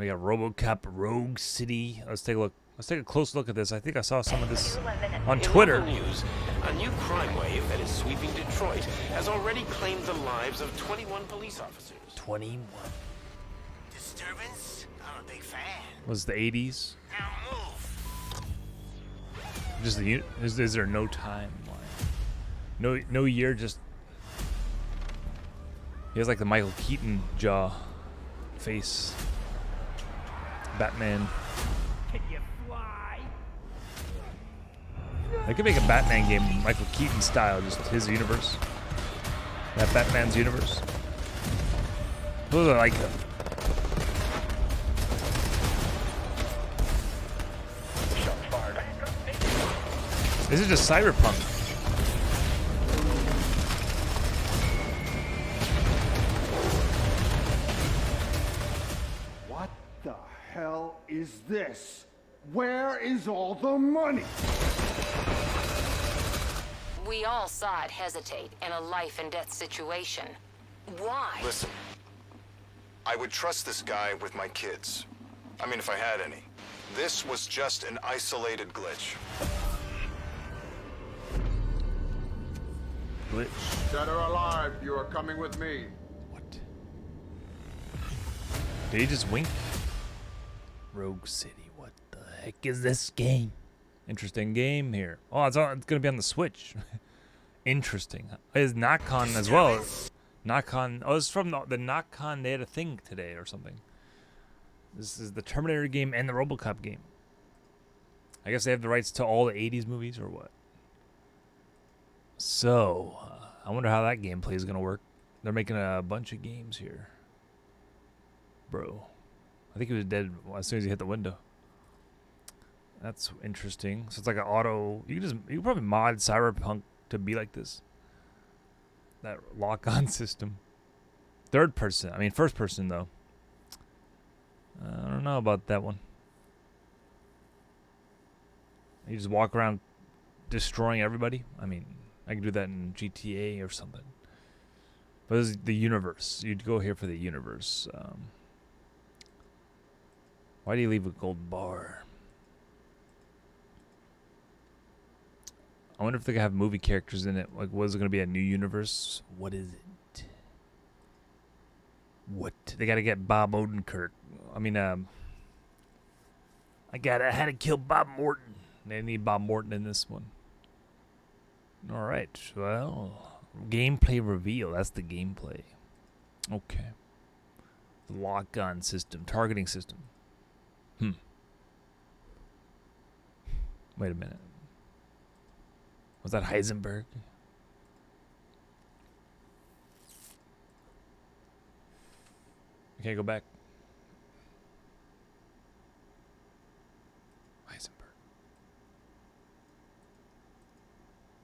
We got RoboCop Rogue City. Let's take a look. Let's take a close look at this. I think I saw some of this on Twitter. In local news, a new crime wave that is sweeping Detroit has already claimed the lives of 21 police officers. 21. Disturbance? I'm a big fan. Was the 80s? Now move. Just the is there no timeline? No year. Just he has like the Michael Keaton jaw face. Batman. Can you fly? They could make a Batman game, Michael Keaton style, just his universe. That Batman's universe. Those are like. This is just Cyberpunk. What the hell is this? Where is all the money? We all saw it hesitate in a life and death situation. Why? Listen, I would trust this guy with my kids. I mean, if I had any. This was just an isolated glitch. Glitch. Dead or alive, you are coming with me. What? Did he just wink? Rogue City. What the heck is this game? Interesting game here. Oh, it's gonna be on the Switch. Interesting. It's Nakon as well. Nakon. Oh, it's from the Nakon. They had a thing today or something. This is the Terminator game and the RoboCop game. I guess they have the rights to all the 80s movies or what? So, I wonder how that gameplay is going to work. They're making a bunch of games here. Bro. I think he was dead as soon as he hit the window. That's interesting. So it's like an auto... You can probably mod Cyberpunk to be like this. That lock-on system. Third person. I mean, first person, though. I don't know about that one. You just walk around destroying everybody? I mean... I can do that in GTA or something. But this is the universe. You'd go here for the universe. Why do you leave a gold bar? I wonder if they could have movie characters in it. Like, was it going to be a new universe? What is it? What? They got to get Bob Odenkirk. I mean, I had to kill Bob Morton. They need Bob Morton in this one. All right, well, gameplay reveal. That's the gameplay. Okay. The lock-on system, targeting system. Wait a minute. Was that Heisenberg? I can't go back. Heisenberg.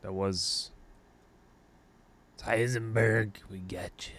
That was Heisenberg. We got you.